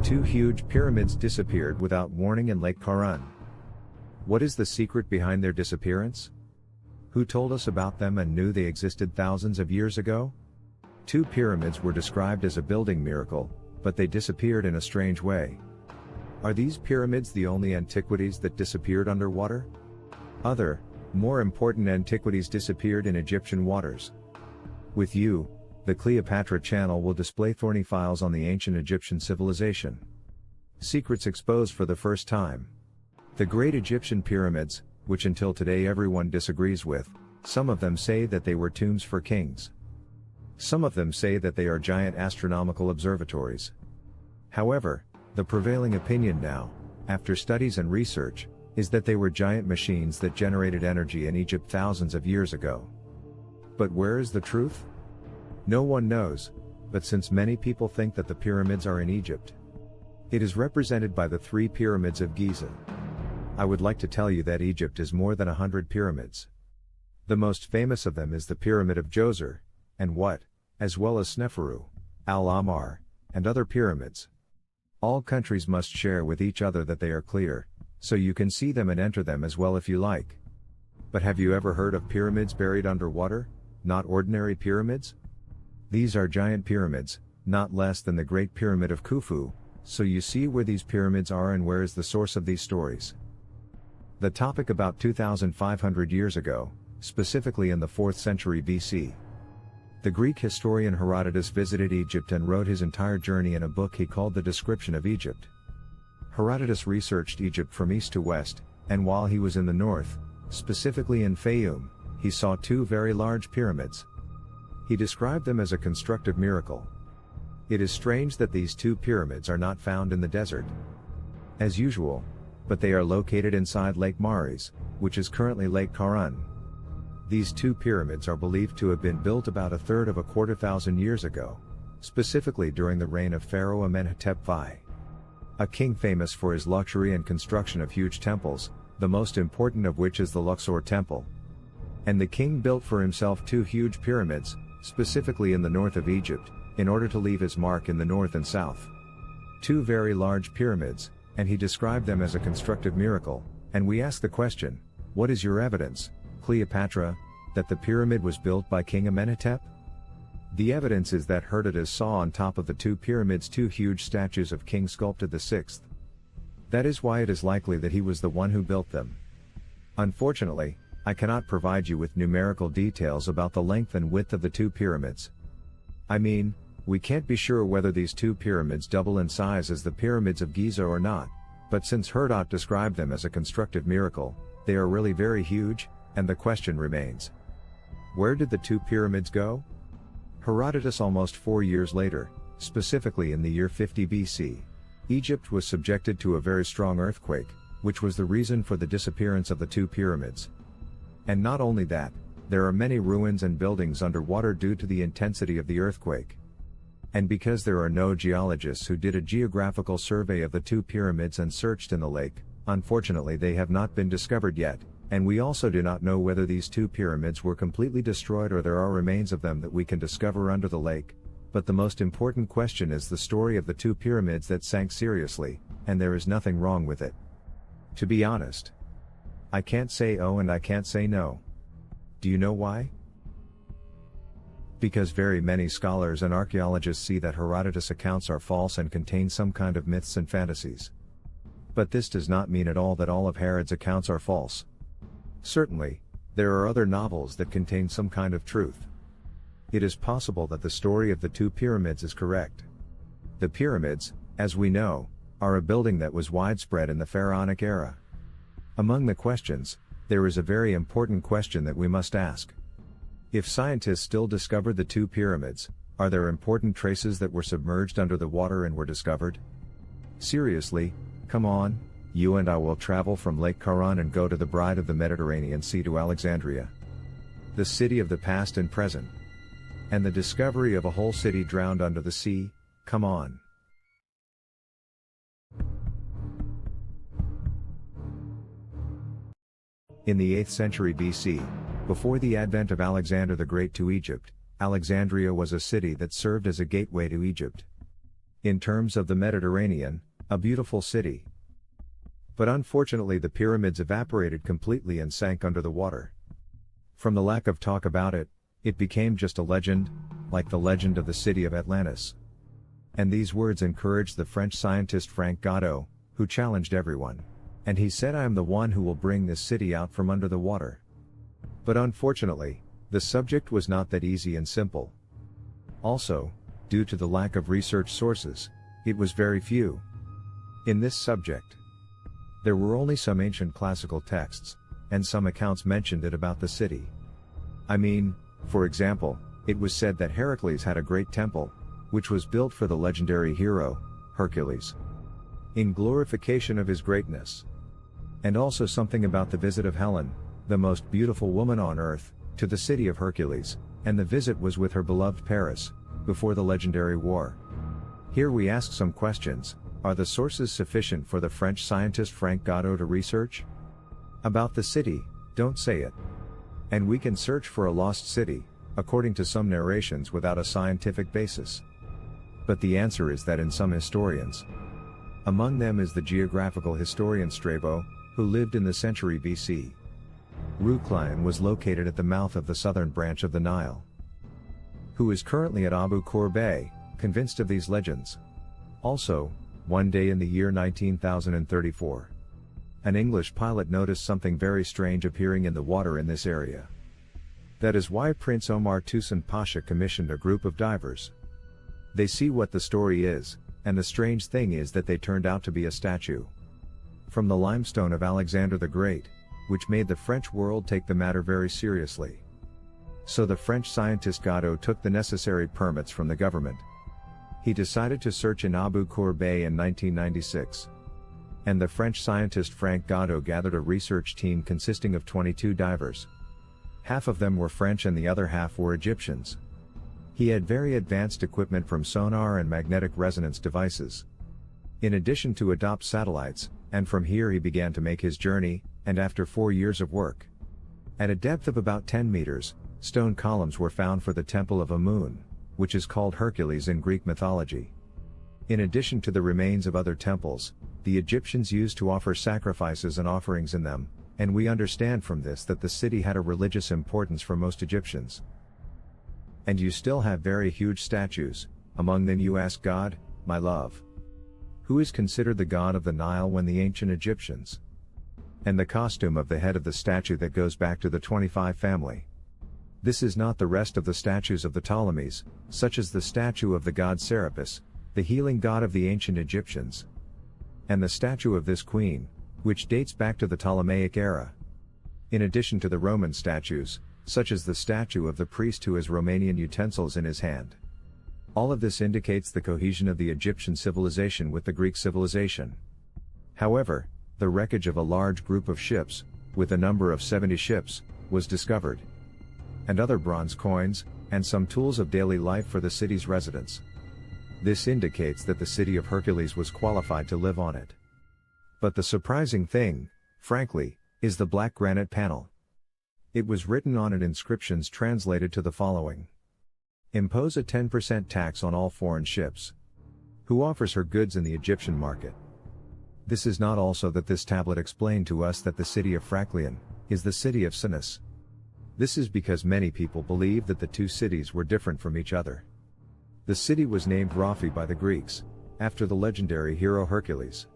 Two huge pyramids disappeared without warning in Lake Qarun. What is the secret behind their disappearance? Who told us about them and knew they existed thousands of years ago? Two pyramids were described as a building miracle, but they disappeared in a strange way. Are these pyramids the only antiquities that disappeared underwater? Other, more important antiquities disappeared in Egyptian waters. With you, the Cleopatra Channel will display thorny files on the ancient Egyptian civilization. Secrets exposed for the first time. The great Egyptian pyramids, which until today everyone disagrees with, some of them say that they were tombs for kings. Some of them say that they are giant astronomical observatories. However, the prevailing opinion now, after studies and research, is that they were giant machines that generated energy in Egypt thousands of years ago. But where is the truth? No one knows, but since many people think that the pyramids are in Egypt, it is represented by the three pyramids of Giza. I would like to tell you that Egypt is more than 100 pyramids. The most famous of them is the Pyramid of Djoser, and Wat, as well as Sneferu, Al-Ahmar, and other pyramids. All countries must share with each other that they are clear, so you can see them and enter them as well if you like. But have you ever heard of pyramids buried underwater, not ordinary pyramids? These are giant pyramids, not less than the Great Pyramid of Khufu, so you see where these pyramids are and where is the source of these stories. The topic about 2,500 years ago, specifically in the 4th century BC. The Greek historian Herodotus visited Egypt and wrote his entire journey in a book he called The Description of Egypt. Herodotus researched Egypt from east to west, and while he was in the north, specifically in Fayum, he saw two very large pyramids. He described them as a constructive miracle. It is strange that these two pyramids are not found in the desert, as usual, but they are located inside Lake Maris, which is currently Lake Qarun. These two pyramids are believed to have been built about a third of a quarter thousand years ago, specifically during the reign of Pharaoh Amenhotep V, a king famous for his luxury and construction of huge temples, the most important of which is the Luxor Temple. And the king built for himself two huge pyramids, specifically in the north of Egypt, in order to leave his mark in the north and south. Two very large pyramids, and he described them as a constructive miracle, and we ask the question, what is your evidence, Cleopatra, that the pyramid was built by King Amenhotep? The evidence is that Herodotus saw on top of the two pyramids two huge statues of King Sculpted VI. That is why it is likely that he was the one who built them. Unfortunately, I cannot provide you with numerical details about the length and width of the two pyramids. I mean, we can't be sure whether these two pyramids double in size as the pyramids of Giza or not, but since Herodotus described them as a constructive miracle, they are really very huge, and the question remains. Where did the two pyramids go? Herodotus almost 4 years later, specifically in the year 50 BC, Egypt was subjected to a very strong earthquake, which was the reason for the disappearance of the two pyramids. And not only that, there are many ruins and buildings underwater due to the intensity of the earthquake. And because there are no geologists who did a geographical survey of the two pyramids and searched in the lake, unfortunately they have not been discovered yet, and we also do not know whether these two pyramids were completely destroyed or there are remains of them that we can discover under the lake. But the most important question is the story of the two pyramids that sank seriously, and there is nothing wrong with it. To be honest, I can't say oh and I can't say no. Do you know why? Because very many scholars and archaeologists see that Herodotus' accounts are false and contain some kind of myths and fantasies. But this does not mean at all that all of Herod's accounts are false. Certainly, there are other novels that contain some kind of truth. It is possible that the story of the two pyramids is correct. The pyramids, as we know, are a building that was widespread in the pharaonic era. Among the questions, there is a very important question that we must ask. If scientists still discovered the two pyramids, are there important traces that were submerged under the water and were discovered? Seriously, come on, you and I will travel from Lake Qarun and go to the Bride of the Mediterranean Sea to Alexandria, the city of the past and present. And the discovery of a whole city drowned under the sea, come on. In the 8th century BC, before the advent of Alexander the Great to Egypt, Alexandria was a city that served as a gateway to Egypt. In terms of the Mediterranean, a beautiful city. But unfortunately the pyramids evaporated completely and sank under the water. From the lack of talk about it, it became just a legend, like the legend of the city of Atlantis. And these words encouraged the French scientist Frank Godot, who challenged everyone. And he said, "I am the one who will bring this city out from under the water." But unfortunately, the subject was not that easy and simple. Also, due to the lack of research sources, it was very few. In this subject, there were only some ancient classical texts, and some accounts mentioned it about the city. I mean, for example, it was said that Heracles had a great temple, which was built for the legendary hero, Hercules, in glorification of his greatness. And also something about the visit of Helen, the most beautiful woman on earth, to the city of Hercules, and the visit was with her beloved Paris, before the legendary war. Here we ask some questions. Are the sources sufficient for the French scientist Frank Godot to research about the city? Don't say it. And we can search for a lost city, according to some narrations, without a scientific basis. But the answer is that in some historians, among them is the geographical historian Strabo, who lived in the century BC. Qarun was located at the mouth of the southern branch of the Nile, who is currently at Abu Qur Bay, convinced of these legends. Also, one day in the year 1934, an English pilot noticed something very strange appearing in the water in this area. That is why Prince Omar Toussaint Pasha commissioned a group of divers. They see what the story is, and the strange thing is that they turned out to be a statue from the limestone of Alexander the Great, which made the French world take the matter very seriously. So the French scientist Godot took the necessary permits from the government. He decided to search in Abu Qur Bay in 1996. And the French scientist Frank Godot gathered a research team consisting of 22 divers. Half of them were French and the other half were Egyptians. He had very advanced equipment from sonar and magnetic resonance devices, in addition to adopt satellites, and from here he began to make his journey, and after 4 years of work, at a depth of about 10 meters, stone columns were found for the temple of Amun, which is called Hercules in Greek mythology. In addition to the remains of other temples, the Egyptians used to offer sacrifices and offerings in them, and we understand from this that the city had a religious importance for most Egyptians. And you still have very huge statues. Among them you ask God, my love, who is considered the god of the Nile when the ancient Egyptians, and the costume of the head of the statue that goes back to the 25 family. This is not the rest of the statues of the Ptolemies, such as the statue of the god Serapis, the healing god of the ancient Egyptians, and the statue of this queen, which dates back to the Ptolemaic era. In addition to the Roman statues, such as the statue of the priest who has Romanian utensils in his hand. All of this indicates the cohesion of the Egyptian civilization with the Greek civilization. However, the wreckage of a large group of ships, with a number of 70 ships, was discovered, and other bronze coins, and some tools of daily life for the city's residents. This indicates that the city of Hercules was qualified to live on it. But the surprising thing, frankly, is the black granite panel. It was written on it inscriptions translated to the following: impose a 10% tax on all foreign ships. Who offers her goods in the Egyptian market? This is not also that this tablet explained to us that the city of Heraklion is the city of Sinus. This is because many people believe that the two cities were different from each other. The city was named Raphi by the Greeks, after the legendary hero Hercules.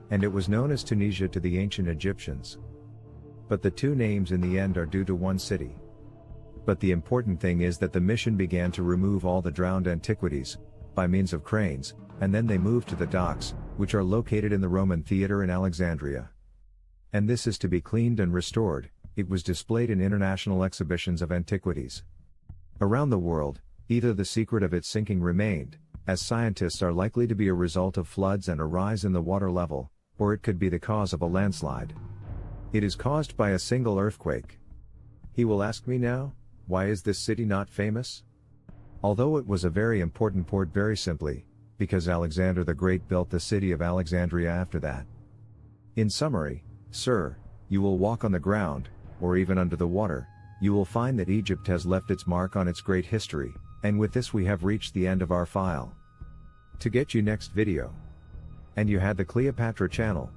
And it was known as Tunisia to the ancient Egyptians. But the two names in the end are due to one city. But the important thing is that the mission began to remove all the drowned antiquities, by means of cranes, and then they moved to the docks, which are located in the Roman theater in Alexandria. And this is to be cleaned and restored. It was displayed in international exhibitions of antiquities around the world. Either the secret of its sinking remained, as scientists are likely to be a result of floods and a rise in the water level, or it could be the cause of a landslide. It is caused by a single earthquake. He will ask me now, why is this city not famous? Although it was a very important port, very simply, because Alexander the Great built the city of Alexandria after that. In summary, sir, you will walk on the ground, or even under the water, you will find that Egypt has left its mark on its great history, and with this we have reached the end of our file. to get you next video. And you had the Cleopatra Channel.